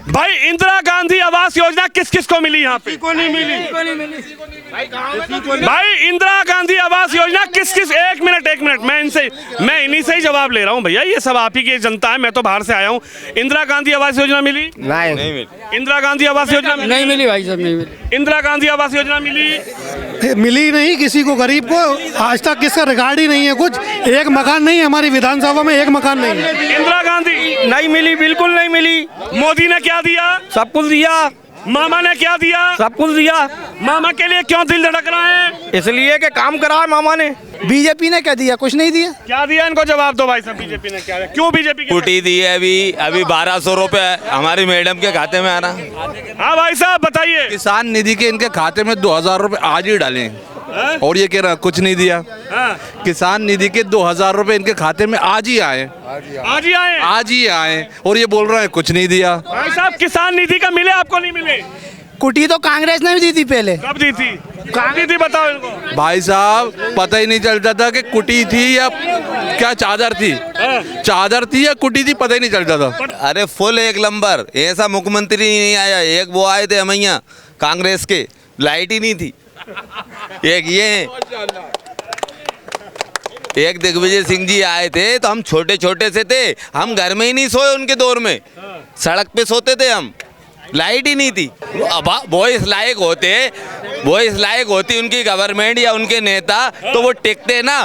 भाई इंदिरा गांधी आवास योजना किस किस को मिली यहाँ पे? को नहीं मिली। भाई इंदिरा गांधी आवास योजना किस किस, एक मिनट मैं इन्हीं से ही जवाब ले रहा हूँ भैया, ये सब आप ही की जनता है, मैं तो बाहर से आया हूँ। इंदिरा गांधी आवास योजना मिली? नहीं मिली। इंदिरा गांधी आवास योजना मिली? नहीं मिली भाई साहब, नहीं मिली। इंदिरा गांधी आवास योजना मिली? मिली नहीं किसी को, गरीब को आज तक किसका रिकॉर्ड ही नहीं है कुछ। एक मकान नहीं है हमारी विधानसभा में, एक मकान नहीं है। इंदिरा गांधी नहीं मिली, बिल्कुल नहीं मिली। मोदी ने क्या दिया? सब कुछ दिया। मामा ने क्या दिया? सब कुछ दिया। मामा के लिए क्यों दिल धड़क रहा है? इसलिए कि काम करा है मामा ने। बीजेपी ने क्या दिया? कुछ नहीं दिया। क्या दिया? इनको जवाब दो भाई साहब, बीजेपी ने क्या दिया? क्यों बीजेपी? कुटी दी है अभी 1200 रुपए हमारी मैडम के खाते में आना। हाँ भाई साहब बताइए। किसान निधि के इनके खाते में 2000 रुपए आज ही डाले और ये कह रहा कुछ नहीं दिया। किसान निधि के 2000 रुपए इनके खाते में आज ही आए और ये बोल रहे हैं कुछ नहीं दिया। भाई साहब किसान निधि का मिले, आपको नहीं मिले? कुटी तो कांग्रेस ने भी दी थी पहले। कब दी थी? कहाँ दी थी बताओ इनको। भाई साहब पता ही नहीं चलता था कि कुटी थी या क्या चादर थी या कुटी थी, पता ही नहीं चलता था। अरे फुल एक नंबर, ऐसा मुख्यमंत्री नहीं आया। एक वो आए थे हमैया कांग्रेस के, लाइट ही नहीं थी। एक ये एक दिग्विजय सिंह जी आए थे तो हम छोटे छोटे से थे, हम घर में ही नहीं सोए उनके दौर में, सड़क पे सोते थे हम, लाइट ही नहीं थी। अब वो इस लायक होती उनकी गवर्नमेंट या उनके नेता तो वो टिकते ना।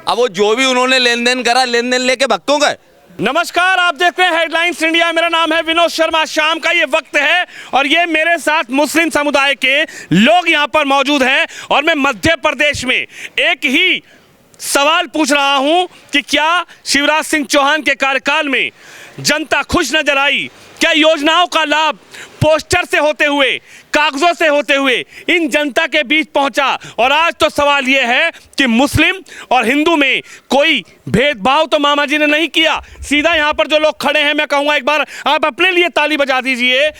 अब वो जो भी उन्होंने लेन देन करा, लेन देन लेके भक्तों का। नमस्कार, आप देख रहे हैं हेडलाइंस इंडिया। मेरा नाम है विनोद शर्मा। शाम का ये वक्त है और ये मेरे साथ मुस्लिम समुदाय के लोग यहाँ पर मौजूद हैं और मैं मध्य प्रदेश में एक ही सवाल पूछ रहा हूँ कि क्या शिवराज सिंह चौहान के कार्यकाल में जनता खुश नजर आई? क्या योजनाओं का लाभ पोस्टर से होते हुए, कागजों से होते हुए इन जनता के बीच पहुंचा? और आज तो सवाल यह है कि मुस्लिम और हिंदू में कोई भेदभाव तो मामा जी ने नहीं किया। सीधा यहाँ पर जो लोग खड़े हैं, मैं कहूँगा एक बार आप अपने लिए ताली बजा दीजिए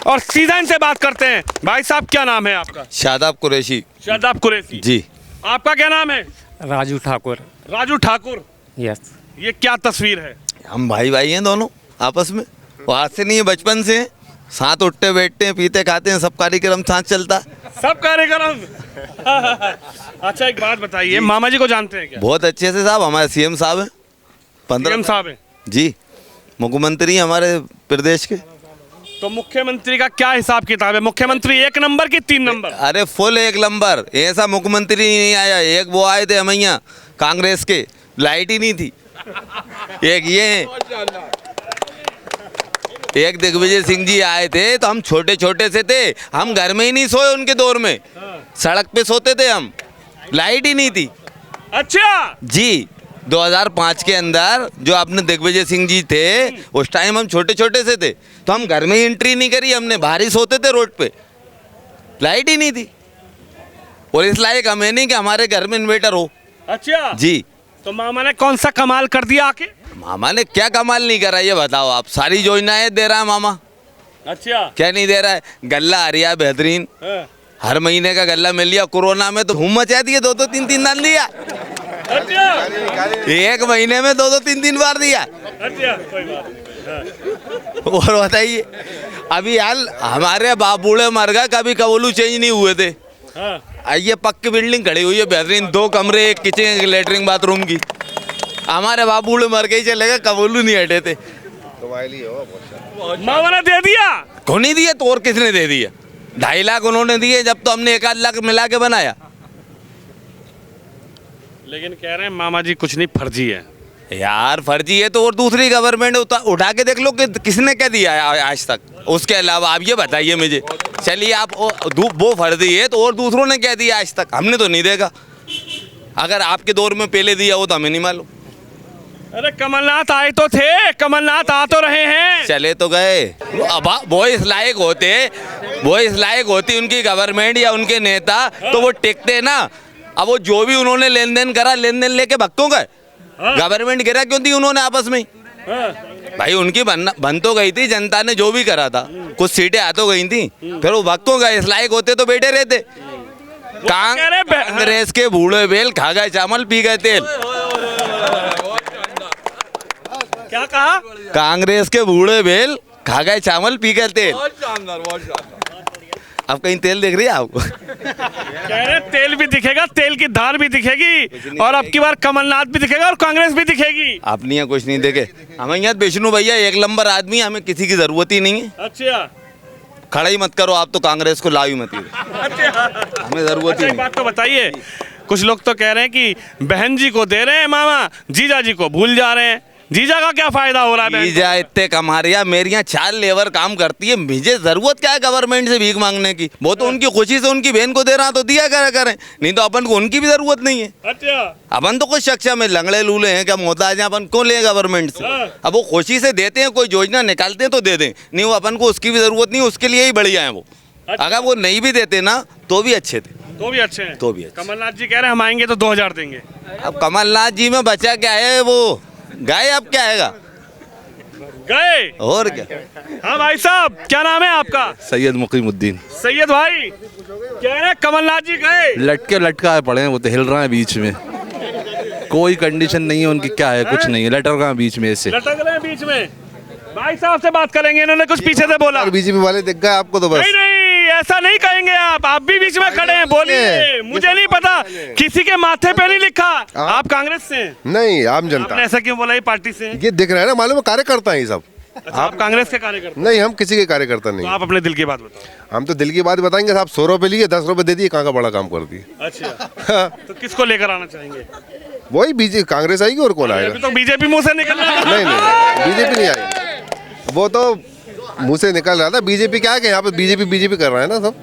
और सीधा इनसे बात करते हैं। भाई साहब क्या नाम है आपका? शादाब कुरैशी। शादाब कुरैशी जी। आपका क्या नाम है? राजू ठाकुर। राजू ठाकुर, यस। ये क्या तस्वीर है? हम भाई हैं दोनों आपस में, वो आज से नहीं है, बचपन से साथ उठते बैठते हैं, पीते खाते हैं, सब कार्यक्रम साथ चलता। सब कार्यक्रम अच्छा एक बात बताइए, मामा जी को जानते हैं क्या? बहुत अच्छे से साहब, हमारे सीएम साहब हैं। 15 साहब हैं जी, मुख्यमंत्री हमारे प्रदेश के। तो मुख्यमंत्री का क्या हिसाब किताब है? मुख्यमंत्री 1 नंबर की 3 नंबर? अरे फुल एक नंबर, ऐसा मुख्यमंत्री नहीं आया। एक वो आए थे हमैया कांग्रेस के, लाइट ही नहीं थी। एक दिग्विजय सिंह जी आए थे तो हम छोटे छोटे से थे, हम घर में ही नहीं सोए उनके दौर में, सड़क पे सोते थे हम, लाइट ही नहीं थी। अच्छा जी, 2005 के अंदर जो अपने दिग्विजय सिंह जी थे, उस टाइम हम छोटे छोटे से थे तो हम घर में ही एंट्री नहीं करी, हमने बाहर ही सोते थे रोड पे, लाइट ही नहीं थी। और इस लायक हमें नहीं कि हमारे घर में इन्वर्टर हो। अच्छा जी, तो मामा ने कौन सा कमाल कर दिया आके? मामा ने क्या कमाल नहीं करा ये बताओ आप? सारी योजनाएं दे रहा है मामा। अच्छा, क्या नहीं दे रहा है? गल्ला आ रहा है बेहतरीन, हर महीने का गल्ला मिल लिया। कोरोना में तो धूम मचा दिए, 2-2 3-3 डाल दिया। अच्छा, एक महीने में 2-2 3-3 बार दिया। अच्छा, कोई बात। और बताइए, अभी यार हमारे बाप बूढ़े मर गए, कभी कबूलू चेंज नहीं हुए थे। ये पक्की बिल्डिंग खड़ी हुई है बेहतरीन, 2 कमरे, एक किचन, एक लेटरिन बाथरूम की। हमारे बाप बूढ़े मर गए, चले गए, कबूलू नहीं हटे थे। मामा ने दे दिया? कौन नहीं दिया तो और किसने दे दिया? 2.5 लाख उन्होंने दिए, जब तो हमने 1 लाख मिला के बनाया। लेकिन कह रहे हैं मामा जी कुछ नहीं, फर्जी है। यार फर्जी है तो और दूसरी गवर्नमेंट उठा के देख लो कि किसने क्या दिया है आज तक। उसके अलावा आप ये बताइए मुझे, चलिए आप वो फर्जी है तो और दूसरों ने क्या दिया आज तक? हमने तो नहीं देखा। अगर आपके दौर में पहले दिया हो तो हमें नहीं मालूम। अरे कमलनाथ आए तो थे, कमलनाथ आ तो रहे हैं, चले तो गए। अब वो इस लायक होती उनकी गवर्नमेंट या उनके नेता तो वो टिकते ना। अब वो जो भी उन्होंने लेन देन करा, लेन देन लेके भक्तों का। गवर्नमेंट गिरा क्यों दी उन्होंने आपस में? भाई उनकी बन तो गई थी, जनता ने जो भी करा था, कुछ सीटें आ तो गई थी, फिर वो भक्तों का इस लायक होते तो बैठे रहते। कांग्रेस के बूढ़े बेल खा गए चावल, पी गए तेल। क्या कहा? कांग्रेस के बूढ़े बेल खा गए चावल पी गए तेल। अब कहीं तेल दिख रही है आपको? कह रहे तेल भी दिखेगा, तेल की धार भी दिखेगी, और अब की बार कमलनाथ भी दिखेगा और कांग्रेस भी दिखेगी। अपनी यहाँ कुछ नहीं देखे। हमें यहाँ विष्णु भैया एक नंबर आदमी, हमें किसी की जरूरत ही नहीं है। अच्छा खड़ा ही मत करो आप तो, कांग्रेस को लाओ ही मत, हमें जरूरत ही एक नहीं। बात तो बताइए, कुछ लोग तो कह रहे हैं कि बहन जी को दे रहे हैं मामा, जीजा जी को भूल जा रहे हैं। जीजा का क्या फायदा हो रहा है? बहन जीजा इतने कमा रही है, मेरी यहाँ 4 लेबर काम करती है, मुझे जरूरत क्या है गवर्नमेंट से भीख मांगने की? वो तो उनकी खुशी से उनकी बहन को दे रहा तो दिया करें, नहीं तो अपन को उनकी भी जरूरत नहीं है। अच्छा अपन तो कुछ शिक्षा में लंगड़े लूले हैं, क्या मोहताज हैं अपन, क्यों ले गवर्नमेंट से? अब वो खुशी से देते हैं, कोई योजना निकालते हैं तो दे दें, नहीं वो अपन को उसकी भी जरूरत नहीं, उसके लिए ही बढ़िया है वो। अगर वो नहीं भी देते ना तो भी अच्छे थे, तो भी अच्छे हैं। तो भी अच्छे। कमलनाथ जी कह रहे हैं हम आएंगे तो 2000 देंगे। अब कमलनाथ जी में बचा क्या है, वो गए, अब क्या आएगा? गए और क्या? हाँ भाई साहब, क्या नाम है आपका? सैयद मुकीमुद्दीन। सैयद भाई कह रहे हैं कमलनाथ जी गए, लटके लटका पड़े हैं, वो तो हिल रहे हैं बीच में, कोई कंडीशन नहीं है उनकी, क्या है कुछ नहीं है, लटक रहे हैं बीच में ऐसे। लटक रहे हैं बीच में। भाई साहब से बात करेंगे, इन्होंने कुछ पीछे से बोला। बीजेपी वाले दिख गए आपको तो बस। नहीं नहीं, ऐसा नहीं कहेंगे आप भी बीच में खड़े हैं, बोलिए। मुझे नहीं पता, किसी के माथे पे नहीं लिखा। आप कांग्रेस से हैं? नहीं, आम जनता। आपने ऐसा क्यों बोला? ये पार्टी से हैं? ये दिख रहा है ना, मालूम है कार्यकर्ता है ये सब। अच्छा, आप कांग्रेस के कार्यकर्ता? नहीं, हम किसी के कार्यकर्ता नहीं। तो आप अपने दिल की बात बताओ। हम तो दिल की बात बताएंगे साहब। 100 रुपए लिए, 10 रुपए दे दिए, कहाँ का बड़ा काम कर दिए। अच्छा तो किसको लेकर आना चाहेंगे? वही बीजेपी, कांग्रेस आएगी और कौन आएगा? अभी तो बीजेपी मुंह से निकल रहा है। नहीं नहीं, बीजेपी नहीं आएगी, वो तो मुंह से निकल रहा था। बीजेपी क्या है कि यहाँ पे बीजेपी कर रहा है ना सब।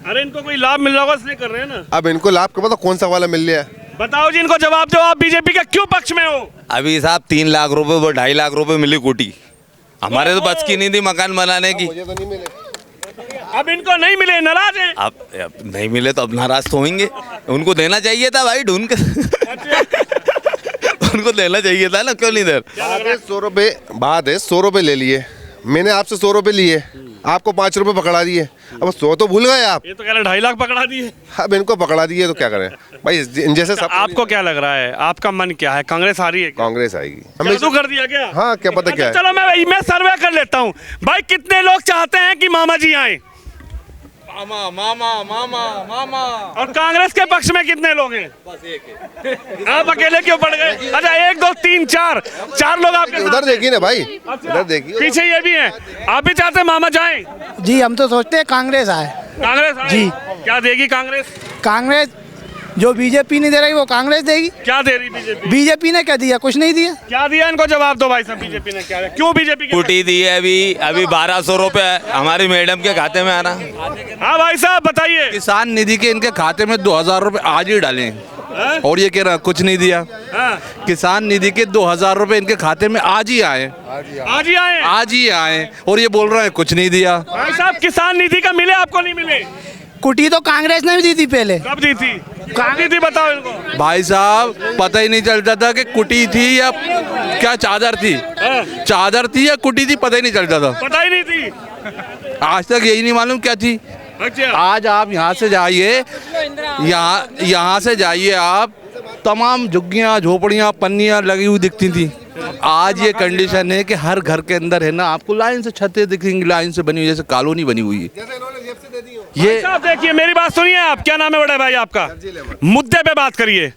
अरे इनको कोई लाभ मिल रहा होगा इसलिए कर रहे हैं ना। अब इनको लाभ का पता कौन सा वाला मिल गया? बताओ जी, इनको जवाब दो, आप बीजेपी के क्यों पक्ष में हो? अभी साहब 3 लाख रुपए, वो 2.5 लाख रुपए मिली कोटी, हमारे तो बच की नहीं थी मकान बनाने की। मुझे तो नहीं मिले। अब इनको नहीं मिले, नाराज हैं। अब नहीं मिले तो अब नाराज तो होंगे। उनको देना चाहिए था भाई, ढूंढ कर उनको देना चाहिए था ना, क्यों नहीं दे? बात है 100 रुपए, बात है 100 रुपए ले लिए, मैंने आपसे 100 रुपए लिए, आपको 5 रुपए पकड़ा दिए। अब 100 तो भूल गए आप। ये तो कह रहे 2.5 लाख पकड़ा दिए। अब इनको पकड़ा दिए तो क्या करें भाई, जैसे सब। आपको क्या लग रहा है, आपका मन क्या है? कांग्रेस आ रही है क्या? कांग्रेस आएगी। जादू कर दिया क्या? हाँ, क्या पता क्या है। चलो मैं सर्वे कर लेता हूँ। भाई कितने लोग चाहते हैं कि मामा जी आए? मामा मामा मामा मामा। और कांग्रेस के पक्ष में कितने लोग हैं? बस एक है। आप अकेले क्यों पड़ गए? अच्छा 1 2 3 4 लोग आपके उधर देखिए ना भाई, अच्छा, उधर देखिए। पीछे ये भी हैं। आप भी चाहते हैं मामा जाएं? जी हम तो सोचते हैं कांग्रेस आए। कांग्रेस आए? जी। क्या देगी कांग्रेस? कांग्रेस जो बीजेपी नहीं दे रही वो कांग्रेस देगी। क्या दे रही बीजेपी? बीजेपी ने क्या दिया? कुछ नहीं दिया। क्या दिया? इनको जवाब दो भाई साहब, बीजेपी ने क्या दिया? क्यों बीजेपी के? कुटी दी है अभी 1200 रुपए हमारी मैडम के खाते में आ रहा। हाँ भाई साहब बताइए। किसान निधि के इनके खाते में 2000 रुपए आज ही डाले हैं। और ये कह रहा कुछ नहीं दिया। हाँ। किसान निधि के 2000 रुपए इनके खाते में आज ही आए, आज ही आए? आज ही आए, और ये बोल रहे हैं कुछ नहीं दिया। भाई साहब किसान निधि का मिले, आपको नहीं मिले? कुटी तो कांग्रेस ने भी दी थी पहले। कब दी थी? कब दी थी बताओ इनको। भाई साहब पता ही नहीं चलता था कि कुटी थी या क्या चादर थी। चादर थी या कुटी थी पता ही नहीं चलता था। पता ही नहीं थी। आज तक यही नहीं मालूम क्या थी। अच्छा आज आप यहाँ से जाइए, यहाँ से जाइए आप, तमाम झुग्गियाँ झोपड़ियाँ पन्नियाँ लगी हुई दिखती थी। आज ये कंडीशन है कि हर घर के अंदर है ना आपको लाइन से छतें दिखेंगी, लाइन से बनी हुई, जैसे कॉलोनी बनी हुई है। ये साहब देखिए, मेरी बात सुनिए। आप क्या नाम है बड़े भाई आपका? मुद्दे पे बात करिए,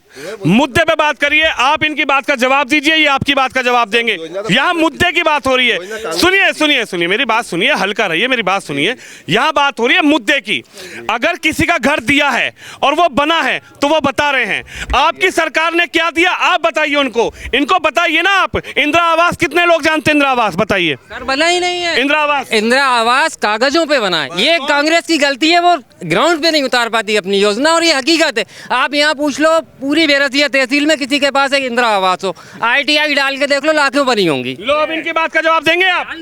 मुद्दे पे बात करिए। आप इनकी बात का जवाब दीजिए, ये आपकी बात का जवाब देंगे। यहाँ मुद्दे की बात हो रही है। सुनिए सुनिए सुनिए, मेरी बात सुनिए, हल्का रहिए, मेरी बात सुनिए। यहाँ बात हो रही है मुद्दे की। अगर किसी का घर दिया है और वो बना है तो वो बता रहे हैं। आपकी सरकार ने क्या दिया आप बताइए उनको, इनको बताइए ना आप। इंदिरा आवास कितने लोग जानते हैं? इंदिरा आवास बताइए। सर बना ही नहीं है इंदिरा आवास। इंदिरा आवास कागजों पे बना है। ये कांग्रेस की गलती है, वो ग्राउंड पे नहीं उतार पाती अपनी योजना, और ये हकीकत है। आप यहाँ पूछ लो पूरी बेरसिया तहसील में किसी के पास एक इंदिरा आवास हो, ITI डाल के देख लो, लाखों बनी होंगी। लो अब इनकी बात का जवाब देंगे आप?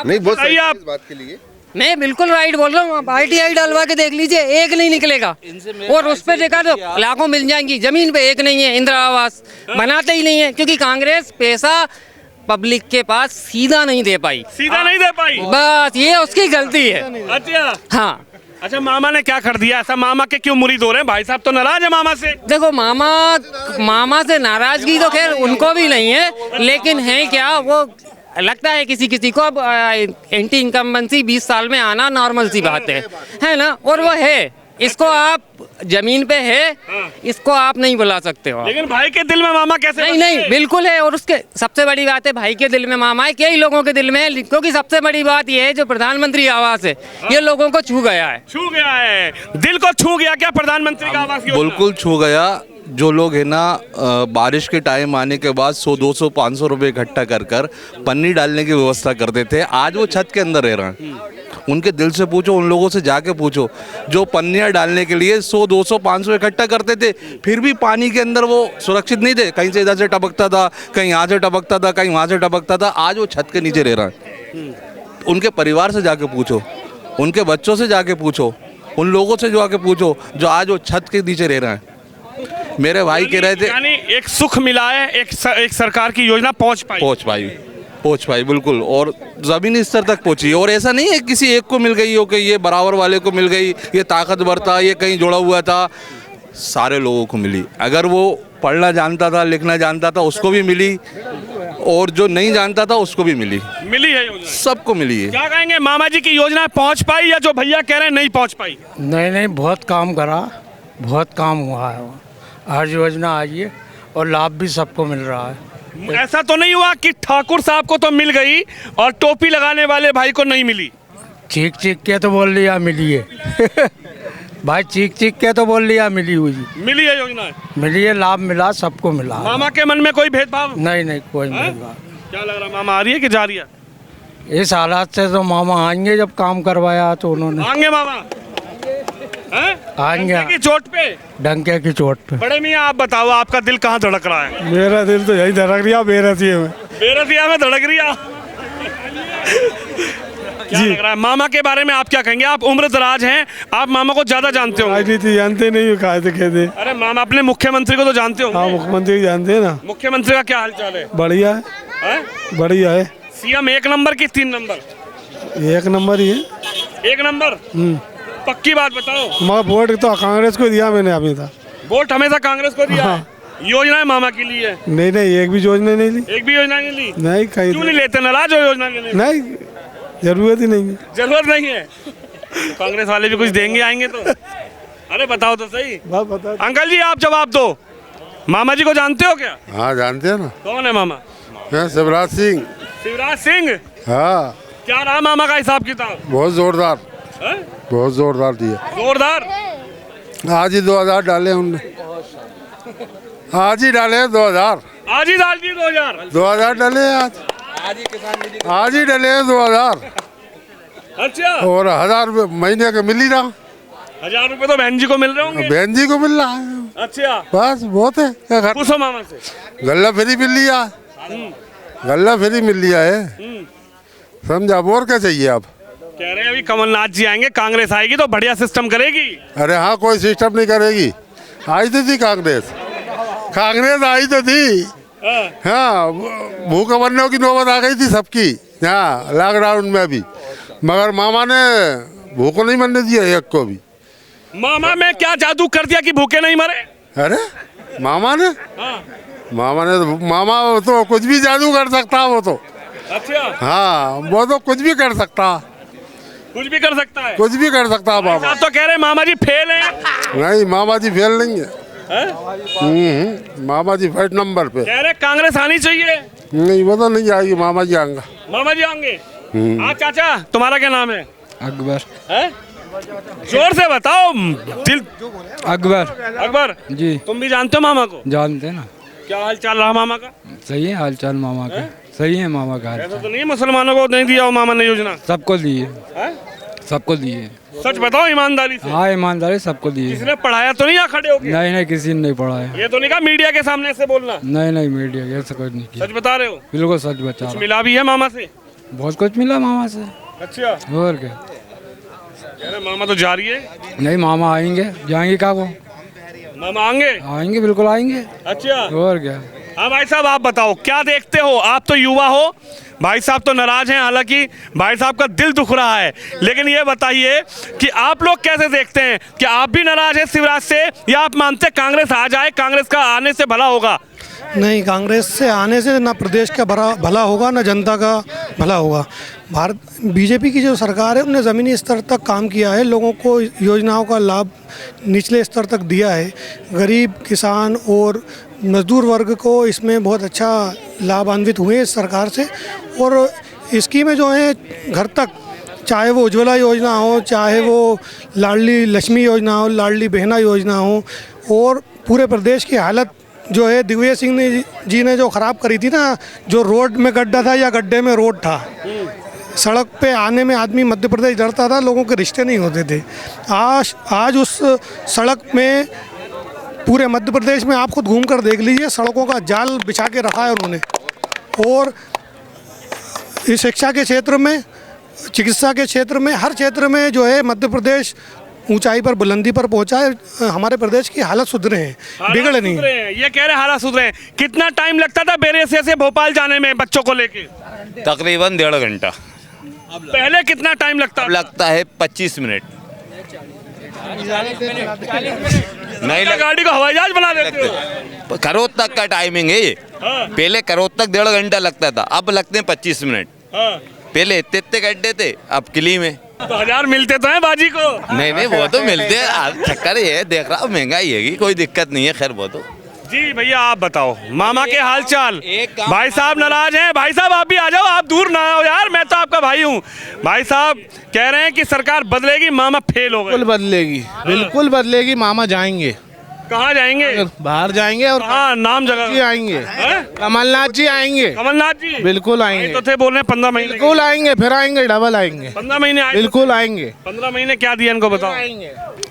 नहीं, बहुत सही बताइए है आप। इस बात के लिए। मैं बिल्कुल राइट बोल रहा हूँ। आप ITI डलवा के देख लीजिए, एक नहीं निकलेगा। और उस पे देखा तो लाखों मिल जाएंगी, जमीन पे एक नहीं है। इंदिरा आवास बनाते ही नहीं है क्योंकि कांग्रेस पैसा पब्लिक के पास सीधा नहीं दे पाई। सीधा नहीं दे पाई, बस ये उसकी गलती है। अच्छा हाँ अच्छा, मामा ने क्या कर दिया ऐसा? मामा के क्यों मुरीद हो रहे हैं? भाई साहब तो नाराज है मामा से। देखो मामा से नाराजगी तो खैर उनको भी नहीं है, लेकिन है क्या, वो लगता है किसी किसी को अब एंटी इनकम्बेंसी 20 साल में आना नॉर्मल सी बात है ना, और वो है, इसको आप जमीन पे है, इसको आप नहीं बुला सकते हो। लेकिन भाई के दिल में मामा कैसे? नहीं नहीं, बिल्कुल है। और उसके सबसे बड़ी बात है, भाई के दिल में मामा है, कई लोगों के दिल में है, क्योंकि सबसे बड़ी बात यह है जो प्रधानमंत्री आवास है ये लोगों को छू गया है। छू गया है, दिल को छू गया क्या प्रधानमंत्री का आवास योजना? बिल्कुल छू गया। जो लोग है ना बारिश के टाइम आने के बाद 100 200 500 रुपए इकट्ठा कर कर पन्नी डालने की व्यवस्था करते थे, आज वो छत के अंदर रह रहे हैं। उनके दिल से पूछो, उन लोगों से जाके पूछो जो पन्नियाँ डालने के लिए 100 200 500 इकट्ठा करते थे, फिर भी पानी के अंदर वो सुरक्षित नहीं थे, कहीं से इधर से टपकता था, कहीं यहाँ से टपकता था, कहीं वहाँ से टपकता था। आज वो छत के नीचे रह रहा है। उनके परिवार से जाके पूछो, उनके बच्चों से जाके पूछो, उन लोगों से जाके पूछो जो आज वो छत के नीचे रह रहे हैं। मेरे भाई कह रहे थे, यानी एक सुख मिला है, एक सरकार की योजना पहुंच पाई बिल्कुल, और ज़मीनी स्तर तक पहुंची। और ऐसा नहीं है किसी एक को मिल गई हो कि ये बराबर वाले को मिल गई, ये ताकतवर था, ये कहीं जुड़ा हुआ था, सारे लोगों को मिली। अगर वो पढ़ना जानता था, लिखना जानता था, उसको भी मिली, और जो नहीं जानता था उसको भी मिली है योजना, सबको मिली है। क्या कहेंगे, मामा जी की योजना पहुंच पाई या जो भैया कह रहे हैं नहीं पहुंच पाई? नहीं, बहुत काम करा, बहुत काम हुआ है। हर योजना आई है और लाभ भी सबको मिल रहा है। ऐसा तो नहीं हुआ कि ठाकुर साहब को तो मिल गई और टोपी लगाने वाले भाई को नहीं मिली? चीख के तो बोल लिया मिली है भाई, चीख के तो बोल लिया मिली हुई, मिली है योजना, मिली है, लाभ मिला, सबको मिला। मामा के मन में कोई भेदभाव नहीं, कोई भेदभाव। क्या लग रहा है, मामा आ रही है कि जा रही है? इस हालात से तो मामा आएंगे, जब काम करवाया तो उन्होंने। आएंगे मामा? आएंगे की चोट पे, डंके की चोट पे। बड़े मियाँ आप बताओ, आपका दिल कहाँ धड़क रहा है? मेरा दिल तो यही धड़क रहा, बेरसिया में धड़क रही है। क्या लग रहा है, मामा के बारे में आप क्या कहेंगे? आप उम्रदराज हैं, आप मामा को ज्यादा जानते हो। राजनीति जानते नहीं हो, कहा कहते। अरे मामा अपने मुख्यमंत्री को तो जानते हो? हाँ, मुख्यमंत्री जानते हैं ना। मुख्यमंत्री का क्या हालचाल है? बढ़िया है, बढ़िया है। सीएम 1 नंबर की 3 नंबर? 1 नंबर ही है। 1 नंबर? पक्की बात बताओ। मगर वोट तो कांग्रेस को दिया मैंने अभी था। वोट हमेशा कांग्रेस को दिया है? योजना मामा के लिए? नहीं, एक भी योजना नहीं ली। एक भी योजना नहीं ली? नहीं, कहीं क्यों नहीं लेते, नाराज हो योजना के लिए? नहीं, जरूरत ही नहीं है। जरूरत नहीं है तो कांग्रेस वाले भी कुछ देंगे आएंगे तो? अरे बताओ तो सही। बता। अंकल जी आप जवाब दो, मामा जी को जानते हो क्या? हाँ जानते हैं ना। कौन है मामा? शिवराज सिंह। शिवराज सिंह? हाँ। क्या रहा मामा का हिसाब किताब? बहुत जोरदार, बहुत जोरदार दिया। जोरदार? आज ही 2000 डाले उनने, आज ही डाले 2000। आज ही डाल दिए 2000 डाले आज ही डाले 2000। अच्छा, और 1000 महीने का मिल ही रहा। 1000 रुपए तो बहन जी को मिल रहे होंगे? बहन जी को मिल रहा है। अच्छा, बस बहुत है। क्या घर पूछो मामा से। गल्ला फ्री मिल लिया, गल्ला फ्री मिल लिया है, समझा। और क्या चाहिए आप? कह रहे हैं अभी कमलनाथ जी आएंगे, कांग्रेस आएगी तो बढ़िया सिस्टम करेगी। अरे हाँ, कोई सिस्टम नहीं करेगी। आई तो थी कांग्रेस, आई तो थी। हाँ, भूखे मरने की नौबत आ गई थी सबकी। हाँ, लॉकडाउन में भी, मगर मामा ने भूखो नहीं मरने दिया एक को भी। मामा में क्या जादू कर दिया कि भूखे नहीं मरे? अरे मामा ने मामा तो कुछ भी जादू कर सकता है वो तो। अच्छा, हाँ, वो तो कुछ भी कर सकता, कुछ भी कर सकता है, कुछ भी कर सकता है मामा। आप तो कह रहे हैं मामा जी फेल हैं। नहीं, मामा जी फेल नहीं है। मामा जी फर्स्ट नंबर पे। कह रहे कांग्रेस आनी चाहिए। नहीं, वो तो नहीं आएगी, मामा जी आएंगे। मामा जी आएंगे। हाँ चाचा, तुम्हारा क्या नाम है? अकबर। है? जोर से बताओ। दिल अकबर जी। तुम भी जानते हो मामा को? जानते हैं ना। क्या हाल चाल रहा मामा का? सही है हाल चाल मामा का, सही है मामा का। ऐसा तो नहीं मुसलमानों को नहीं दिया हो मामा ने योजना? सबको दिए, सबको दिए। सच बताओ ईमानदारी से। हाँ, ईमानदारी सबको दिए। किसने पढ़ाया तो नहीं यहाँ खड़े हो गए? नहीं, किसी ने नहीं पढ़ाया। ये तो नहीं कहा मीडिया के सामने से बोलना? नहीं, मीडिया ऐसा कुछ नहीं किया। सच बता रहे हो? बिल्कुल सच बता रहा। मिला भी है मामा से? बहुत कुछ मिला मामा से। अच्छा, और क्या? अरे मामा तो जा रही है। नहीं, मामा आएंगे, जाएंगे क्या वो? मामा आएंगे? आएंगे, बिल्कुल आएंगे। अच्छा, और क्या? हाँ भाई साहब, आप बताओ क्या देखते हो? आप तो युवा हो, भाई साहब तो नाराज हैं, हालांकि भाई साहब का दिल दुख रहा है, लेकिन ये बताइए कि आप लोग कैसे देखते हैं? क्या आप भी नाराज हैं शिवराज से, या आप मानते हैं कांग्रेस आ जाए, कांग्रेस का आने से भला होगा? नहीं, कांग्रेस से आने से ना प्रदेश का भला होगा, ना जनता का भला होगा। भारत बीजेपी की जो सरकार है, उन्हें ज़मीनी स्तर तक काम किया है, लोगों को योजनाओं का लाभ निचले स्तर तक दिया है। गरीब, किसान और मजदूर वर्ग को इसमें बहुत अच्छा लाभान्वित हुए इस सरकार से। और स्कीमें जो हैं घर तक, चाहे वो उज्ज्वला योजना हो, चाहे वो लाडली लक्ष्मी योजना हो, लाडली बहना योजना हो, और पूरे प्रदेश की हालत जो है दिग्विजय सिंह जी ने जो ख़राब करी थी ना, जो रोड में गड्ढा था या गड्ढे में रोड था, सड़क पे आने में आदमी मध्य प्रदेश डरता था, लोगों के रिश्ते नहीं होते थे। आज उस सड़क में पूरे मध्य प्रदेश में आप खुद घूम कर देख लीजिए, सड़कों का जाल बिछा के रखा है उन्होंने। और इस शिक्षा के क्षेत्र में, चिकित्सा के क्षेत्र में, हर क्षेत्र में जो है मध्य प्रदेश ऊंचाई पर, बुलंदी पर पहुंचा है। हमारे प्रदेश की हालत सुधरे हैं, बिगड़े नहीं। ये कह रहे हैं हालात सुधरे हैं। कितना टाइम लगता था बेरेसिया से भोपाल जाने में बच्चों को लेके? तकरीबन 1.5 घंटा। पहले कितना टाइम लगता? लगता है 25 मिनट। नहीं गाड़ी को हवाई जहाज बना देते हो? करोड़ तक का टाइमिंग है ये। पहले करोड़ तक 1.5 घंटा लगता था, अब लगते हैं 25 मिनट। पहले इतने गड्ढे थे, अब किली में तो 1000 मिलते तो हैं बाजी को। नहीं, वो तो मिलते हैं। चक्कर ये देख रहा हूँ, महंगाई है, कोई दिक्कत नहीं है। खैर वो तो जी भैया, आप बताओ मामा के हाल चाल। भाई साहब नाराज हैं। भाई साहब आप भी आ जाओ, आप दूर ना आओ यार, मैं तो आपका भाई हूँ। भाई साहब कह रहे हैं कि सरकार बदलेगी, मामा फेल हो गए। बिल्कुल बदलेगी, बिल्कुल बदलेगी। मामा जाएंगे। कहाँ जाएंगे? बाहर जाएंगे। और हाँ, नाम जगह जी आएंगे। कमलनाथ जी आएंगे। कमलनाथ जी बिल्कुल आएंगे। तो थे बोल रहे 15 महीने। बिल्कुल आएंगे, फिर आएंगे, डबल आएंगे। 15 महीने आए? बिल्कुल आएंगे। 15 महीने क्या दिया इनको बताओ?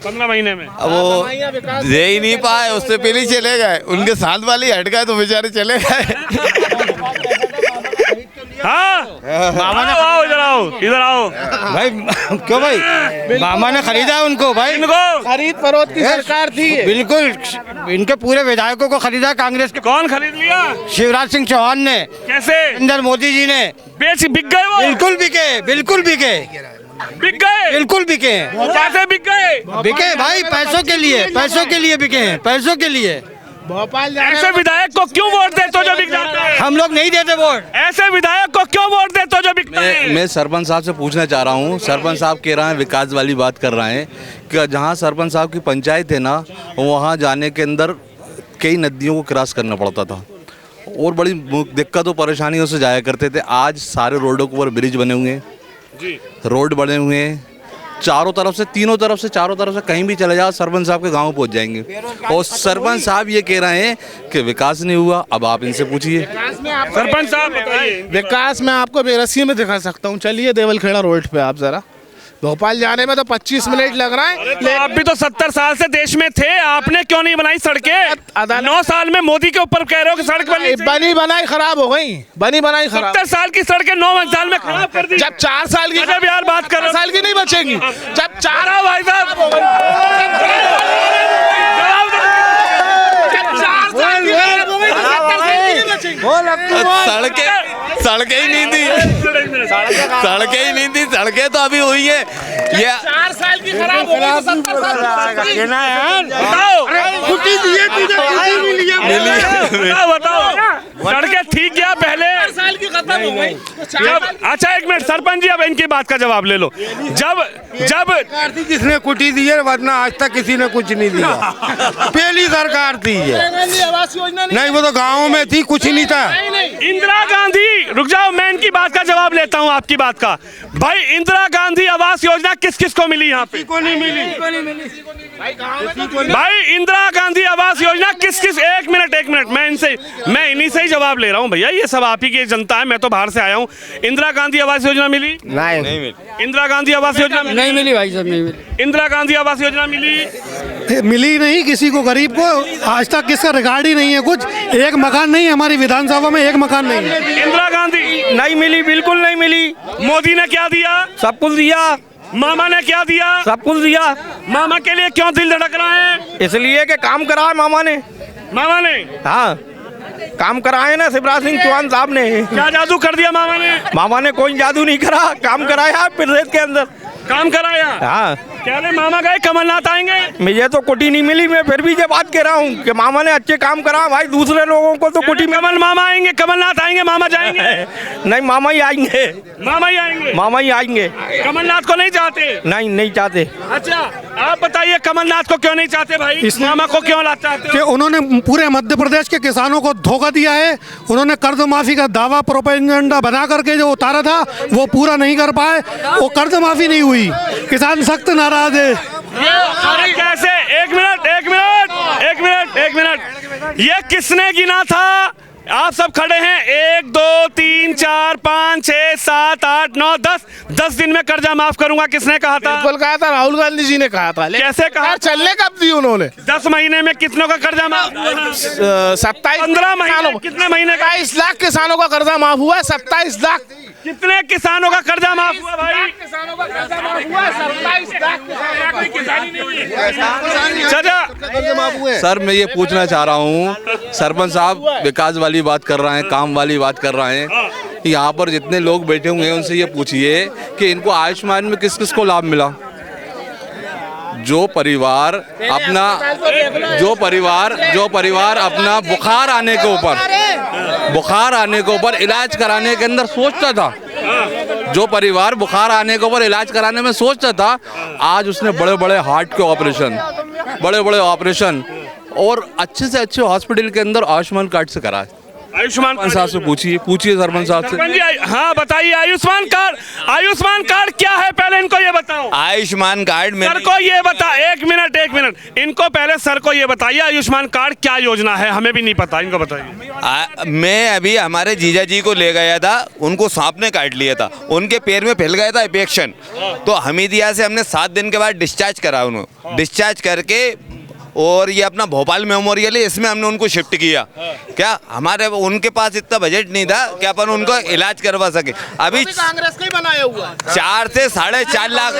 15 महीने में अब वो दे ही नहीं पाए, उससे पहले ही चले गए। उनके साथ वाले हट गए तो बेचारे चले गए। हाँ, मामा ने आओ, इधर आओ भाई। क्यों भाई? मामा ने खरीदा उनको भाई, इनको खरीद फरोख्त की सरकार थी। बिल्कुल। इनके पूरे विधायकों को खरीदा कांग्रेस के। कौन खरीद लिया? शिवराज सिंह चौहान ने। कैसे? नरेंद्र मोदी जी ने। बिक गए वो? बिल्कुल बिके, बिल्कुल बिके, बिक गए, बिल्कुल बिके। कैसे बिक गए? बिके भाई, पैसों के लिए, पैसों के लिए बिके हैं, पैसों के लिए। भोपाल ऐसे विधायक को क्यों वोट देते हो जो बिक जाते हैं? हम लोग नहीं देते वोट। ऐसे विधायक को क्यों वोट देते हो जो बिकते हैं? मैं सरपंच साहब से पूछना चाह रहा हूँ। सरपंच साहब कह रहे हैं, विकास वाली बात कर रहे हैं कि जहाँ सरपंच साहब की पंचायत है ना, वहाँ जाने के अंदर कई नदियों को क्रॉस करना पड़ता था और बड़ी दिक्कत और परेशानियों से जाया करते थे। आज सारे रोडों के ऊपर ब्रिज बने हुए हैं जी, रोड बने हुए हैं, चारों तरफ से, तीनों तरफ से, चारों तरफ से कहीं भी चले जाओ सरपंच साहब के गांव पहुंच जाएंगे। और सरपंच साहब ये कह रहे हैं कि विकास नहीं हुआ। अब आप इनसे पूछिए। सरपंच साहब बताइए। विकास में आपको बेरसी में दिखा सकता हूँ। चलिए देवलखेड़ा रोड पे आप जरा। भोपाल जाने में तो 25 मिनट लग रहा है। तो आप भी तो 70 साल से देश में थे, आपने क्यों नहीं बनाई सड़कें? 9 साल में मोदी के ऊपर कह रहे हो कि सड़क बनी बनाई खराब हो गई। बनी बनाई खराब। 70 साल की सड़कें 9 साल में खराब कर दी। जब 4 साल की, जब यार बात कर 4 साल की नहीं बचेगी। जब 4 भाई साहब सड़कें ही नहीं थी, सड़कें ही नहीं थी। सड़कें तो अभी हुई है। ये 4 साल की खराब हो गई, 70 साल बताओ सड़कें ठीक क्या पहले? 4 साल की खत्म हो गई। अच्छा एक मिनट सरपंच जी, अब इनकी बात का जवाब ले लो। जब जिसने कुटी दी है, वरना आज तक किसी ने कुछ नहीं दिया। पहली सरकार थी ये। आवास योजना नहीं, वो तो गाँव में थी, कुछ ही नहीं था। इंदिरा गांधी, रुक जाओ मैं इनकी बात का जवाब लेता हूँ आपकी बात का। भाई इंदिरा गांधी आवास योजना किस किस को मिली यहाँ पे? को नहीं मिली। भाई इंदिरा गांधी आवास योजना किस किस? एक मिनट मैं इन्हीं से ही जवाब ले रहा हूँ भैया, ये सब आप ही की जनता है, मैं तो बाहर से आया हूँ। इंदिरा गांधी आवास योजना मिली? नहीं मिली। इंदिरा गांधी आवास योजना नहीं मिली भाई साहब, नहीं मिली। इंदिरा गांधी आवास योजना मिली? मिली नहीं किसी को, गरीब को आज तक किसका रिकॉर्ड ही नहीं है। कुछ एक मकान नहीं है हमारी विधानसभा में, एक मकान नहीं है। इंदिरा गांधी नहीं मिली, बिल्कुल नहीं मिली। मोदी ने क्या दिया? सब कुछ दिया। मामा ने क्या दिया? सब कुछ दिया। मामा के लिए क्यों दिल धड़क रहा है? इसलिए कि काम करा है मामा ने। मामा ने? हाँ। काम कराए ना शिवराज सिंह चौहान साहब ने। क्या जादू कर दिया मामा ने? मामा ने कोई जादू नहीं करा, काम कराया प्रदेश के अंदर। काम कराया? हाँ। क्या रे मामा गए कमलनाथ आएंगे? मुझे तो कुटी नहीं मिली, मैं फिर भी ये बात कह रहा हूँ कि मामा ने अच्छे काम करा भाई, दूसरे लोगों को तो कुटी में। कमल मामा आएंगे, कमलनाथ आएंगे, मामा जाएंगे? नहीं, मामा ही आएंगे। मामा ही आएंगे? मामा ही आएंगे। कमलनाथ को नहीं चाहते? नहीं, नहीं चाहते। अच्छा, आप बताइए कमलनाथ को क्यों नहीं चाहते भाई? इस मामा को क्यों ला चाहते कि हो? उन्होंने पूरे मध्य प्रदेश के किसानों को धोखा दिया है। उन्होंने कर्ज माफी का दावा प्रोपेगेंडा बना करके जो उतारा था वो पूरा नहीं कर पाए, वो कर्ज माफी नहीं हुई, किसान सख्त नाराज है। ये कैसे? एक मिनट, ये किसने गिना था? आप सब खड़े हैं, 1 2 3 4 5 6 7 8 9 10 दिन में कर्जा माफ करूंगा, किसने कहा था? बिल्कुल कहा था, राहुल गांधी जी ने कहा था। कैसे कहा? चलने कब दी उन्होंने? 10 महीने में कितनों का कर्जा माफ? 15 महीने। कितने महीने का? 27 लाख किसानों का कर्जा माफ हुआ है। 27 लाख कितने किसानों का कर्जा माफ हुआ भाई? किसानों का कर्जा माफ हुआ है। 27 लाख सर मैं ये पूछना चाह रहा हूँ, सरपंच साहब विकास वाली बात कर रहे हैं, काम वाली बात कर रहे हैं, यहाँ पर जितने लोग बैठे हुए हैं उनसे ये पूछिए कि इनको आयुष्मान में किस किस को लाभ मिला? जो परिवार अपना बुखार आने के ऊपर इलाज कराने के अंदर सोचता था, जो परिवार बुखार आने के ऊपर इलाज कराने में सोचता था, आज उसने बड़े बड़े हार्ट के ऑपरेशन और अच्छे से अच्छे हॉस्पिटल के अंदर आयुष्मान कार्ड से कराए। आयुष्मान साहब से पूछिए सरपंच साहब से। हाँ बताइए, आयुष्मान कार्ड क्या है? पहले इनको ये बताओ। आयुष्मान कार्ड में सर को ये बता, एक मिनट, इनको पहले सर को ये बताइए आयुष्मान कार्ड क्या योजना है, हमें भी नहीं पता, इनको बताइए। मैं अभी हमारे जीजा जी को ले गया था, उनको सांप ने काट लिया था, उनके पैर में फैल गया था इन्फेक्शन, तो हमीदिया से हमने 7 दिन के बाद डिस्चार्ज करा उन्होंने। डिस्चार्ज करके और ये अपना भोपाल मेमोरियल है, इसमें हमने उनको शिफ्ट किया। क्या हमारे उनके पास इतना बजट नहीं था कि अपन उनको इलाज करवा सके। अभी कांग्रेस का ही बनाया हुआ 4 से 4.5 लाख।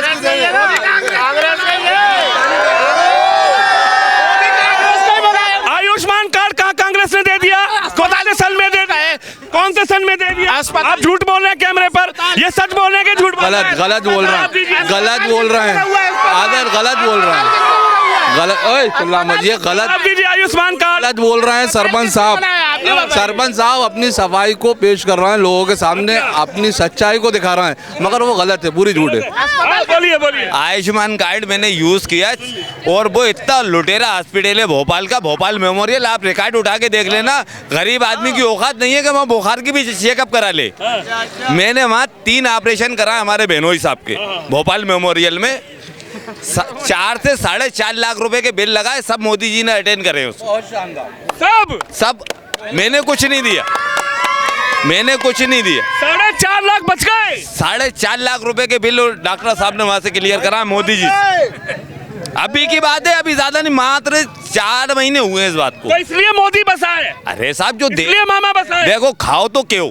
आयुष्मान कार्ड कहाँ कांग्रेस ने दे दिया? कौन से सन में दे दिया? कौन से सन में दे दिया? आप झूठ बोल रहे हैं कैमरे पर, ये सच बोल रहे हैं कि झूठ? गलत बोल रहे हैं, गलत बोल रहे हैं। चिल्ला मत, ये गलत आयुष्मान कार्ड गलत बोल रहे हैं सरपंच साहब अपनी सफाई को पेश कर रहे हैं, लोगों के सामने अपनी सच्चाई को दिखा रहे हैं, मगर वो गलत है, पूरी झूठ है। बोलिए। आयुष्मान कार्ड मैंने यूज किया और वो इतना लुटेरा हॉस्पिटल है भोपाल का, भोपाल मेमोरियल, आप रिकॉर्ड उठा के देख लेना। गरीब आदमी की औकात नहीं है कि वहाँ बुखार की भी चेकअप करा ले। मैंने वहाँ 3 ऑपरेशन कराए हमारे बहनोई साहब के भोपाल मेमोरियल में। 4 से 4.5 लाख रुपए के बिल लगाए, सब मोदी जी ने अटेंड करे उसको। सब मैंने कुछ नहीं दिया। 4.5 लाख बच गए। 4.5 लाख रुपए के बिल डॉक्टर साहब ने वहां से क्लियर करा मोदी जी। अभी की बात है, अभी ज्यादा नहीं, मात्र 4 महीने हुए इस बात को। तो इसलिए मोदी बसा है। अरे साहब जो इसलिए मामा बसा है। देखो खाओ तो क्यों,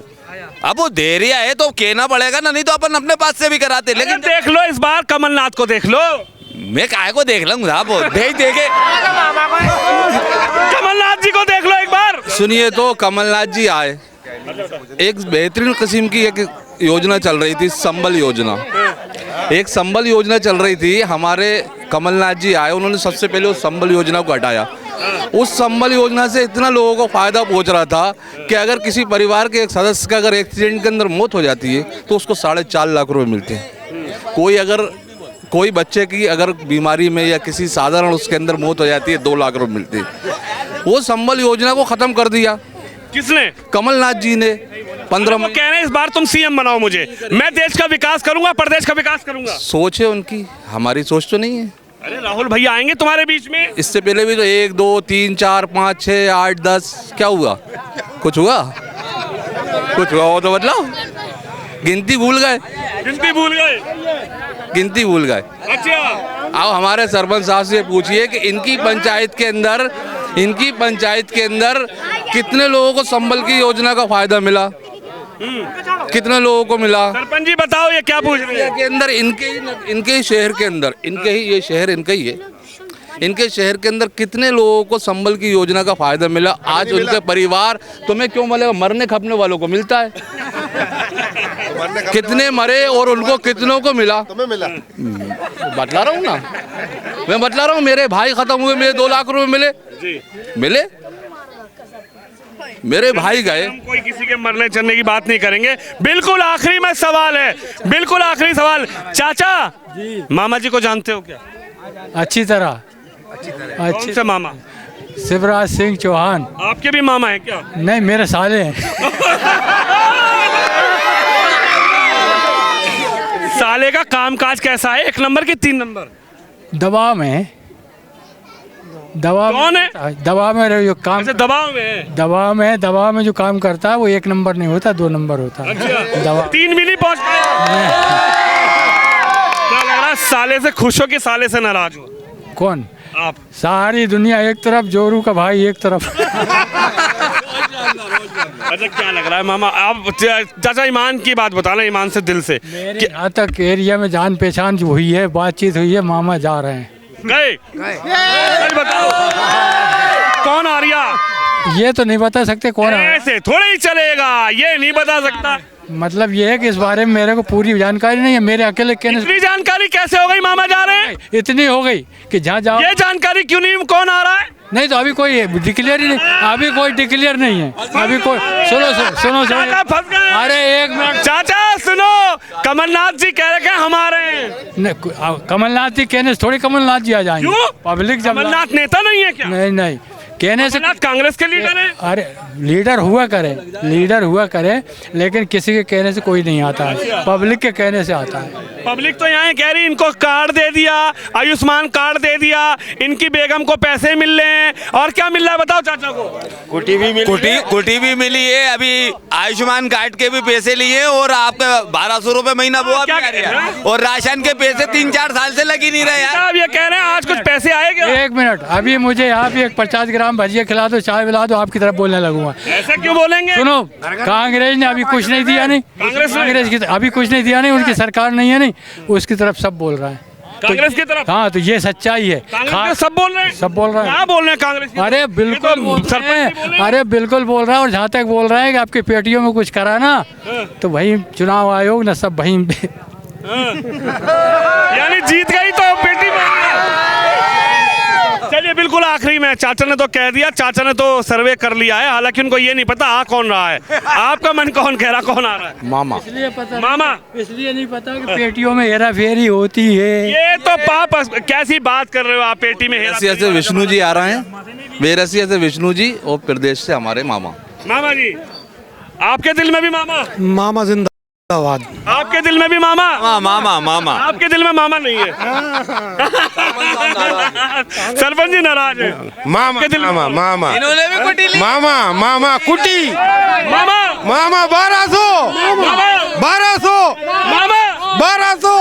अब वो दे रहा है तो कहना पड़ेगा ना, नहीं तो अपन अपने पास से भी कराते। लेकिन देख लो इस बार कमलनाथ को देख लो। मैं काहे को देख लूंगा साहब, देखे कमलनाथ जी को देख लो एक बार। सुनिए तो कमलनाथ जी आए, एक बेहतरीन किस्म की एक योजना चल रही थी, संबल योजना चल रही थी। हमारे कमलनाथ जी आए, उन्होंने सबसे पहले उस संबल योजना को हटाया। उस संबल योजना से इतना लोगों को फायदा पहुंच रहा था कि अगर किसी परिवार के एक सदस्य का अगर एक्सीडेंट के अंदर मौत हो जाती है तो उसको 4.5 लाख रुपए मिलते हैं। कोई बच्चे की अगर बीमारी में या किसी साधारण उसके अंदर मौत हो जाती है 2 लाख रुपए मिलते हैं। वो संबल योजना को खत्म कर दिया। किसने? कमलनाथ जी ने। 15 में कह रहे हैं इस बार तुम सीएम बनाओ मुझे, मैं देश का विकास करूंगा, प्रदेश का विकास करूंगा। सोच है उनकी, हमारी सोच तो नहीं है। अरे राहुल भैया आएंगे तुम्हारे बीच में। इससे पहले भी तो 1 2 3 4 5 6 8 10 क्या हुआ? कुछ हुआ वो तो बताओ। गिनती भूल गए। अच्छा, अब हमारे सरपंच साहब से पूछिए कि इनकी पंचायत के अंदर कितने लोगों को संबल की योजना का फायदा मिला, कितने लोगों को मिला? सरपंच जी बताओ ये क्या पूछ रहे हैं? के अंदर इनके ही शहर के अंदर, ये शहर इनका ही है, इनके शहर के अंदर कितने लोगों को संबल की योजना का फायदा मिला, आज उनके परिवार, तुम्हें क्यों मिलेगा, मरने खपने वालों को मिलता है। कितने मरे और उनको कितनों को मिला, तुम्हें मिला। बतला रहा हूँ ना, मैं बतला रहा हूँ। मेरे भाई खत्म हुए, मेरे 2 लाख रुपए मिले, मेरे भाई गए। हम कोई किसी के मरने चलने की बात नहीं करेंगे। बिल्कुल आखिरी में सवाल है, बिल्कुल आखिरी सवाल। चाचा जी, मामा जी को जानते हो क्या? अच्छी तरह। कौन से मामा? शिवराज सिंह चौहान। आपके भी मामा है क्या? नहीं, मेरे साले हैं। साले का कामकाज कैसा है? 1 नंबर की 3 नंबर? दबाव में। दबाव कौन है? दबाव में जो काम, दबाव में है। दबाव में जो काम करता है वो 1 नंबर नहीं होता, 2 नंबर होता है। अच्छा। दबाव 3 भी नहीं पहुंच पाया। क्या लग रहा है, साले से खुश हो कि साले से नाराज हो? कौन? आप। सारी दुनिया एक तरफ, जोरू का भाई एक तरफ। अच्छा, क्या लग रहा है मामा? आप चाचा ईमान की बात बताना, ईमान से, दिल से। यहाँ तक एरिया में जान पहचान जो हुई है, बातचीत हुई है, मामा जा रहे हैं। गए? सच बताओ, कौन आ रहा? ये तो नहीं बता सकते कौन है। ऐसे थोड़ा ही चलेगा, ये नहीं बता सकता। मतलब ये है कि इस बारे में मेरे को पूरी जानकारी नहीं है, मेरे अकेले कहने इतनी जानकारी कैसे हो गई? मामा जा रहे हैं, इतनी हो गई कि जहाँ जाओ। ये जानकारी क्यों नहीं? कौन आ रहा है? नहीं तो अभी कोई डिक्लेयर ही नहीं, अभी कोई डिक्लेयर नहीं है, अभी कोई। सुनो चाचा फंस गए। अरे 1 मिनट चाचा सुनो, कमलनाथ जी कह रहे हैं हम आ रहे हैं। कमलनाथ जी कहने से थोड़ी कमलनाथ जी आ जाएंगे। क्यों? पब्लिक जब कमलनाथ नेता नहीं है क्या? नहीं कहने से। कांग्रेस के लीडर है। अरे लीडर हुआ करे, लेकिन किसी के कहने से कोई नहीं आता है, पब्लिक के कहने से आता है। पब्लिक तो यहाँ कह रही इनको कार्ड दे दिया, आयुष्मान कार्ड दे दिया, इनकी बेगम को पैसे मिल रहे हैं। और क्या मिल रहा है बताओ चाचा को? कुटी भी मिली है, अभी आयुष्मान कार्ड के भी पैसे लिए और आपके 1200 रुपए महीना वो क्या अभी आ रही कह रहे है। और राशन के पैसे 3-4 साल से लगी नहीं रहे यार। अब ये कह रहे हैं आज कुछ पैसे आएगा। 1 मिनट, अभी मुझे यहाँ पे 50 ग्राम भजिया खिला दो, चाय पिला दो, आपकी तरफ बोलने लगूंगा। ऐसा क्यों बोलेंगे? सुनो, कांग्रेस ने अभी कुछ नहीं दिया, नहीं कांग्रेस की अभी कुछ नहीं दिया, नहीं उनकी सरकार नहीं है, नहीं उसकी तरफ सब बोल रहा है। कांग्रेस की तरफ? हाँ, तो ये सच्चाई है। सब बोल रहे हैं, सब बोल रहे हैं। क्या बोल रहे हैं कांग्रेस? अरे बिल्कुल बोल रहे हैं, अरे बिल्कुल बोल रहा है। और जहाँ तक बोल रहा है कि आपकी पेटियों में कुछ करा ना, तो वही चुनाव आयोग ना सब वही। यानी जीत गई तो पेटी में। चलिए, बिल्कुल आखिरी में चाचा ने तो कह दिया, चाचा ने तो सर्वे कर लिया है, हालांकि उनको ये नहीं पता आ कौन रहा है। आपका मन कौन कह रहा, कौन आ रहा है? मामा। इसलिए पता, मामा इसलिए नहीं पता कि पेटियों में हेरा फेरी होती है। ये तो पाप, कैसी बात कर रहे हो आप? पेटी में वेरसिया से विष्णु जी आ रहे हैं, वेरसिया से विष्णु जी, और प्रदेश से हमारे मामा। मामा जी, आपके दिल में भी मामा? मामा जिंदाबाद। आपके दिल में भी मामा? मामा आपके दिल में मामा नहीं है। सरपंच जी नाराज है। मामा मामा इन्होंने भी कुटी ली। मामा कुटी मामा 1200 मामा 1200 मामा 1200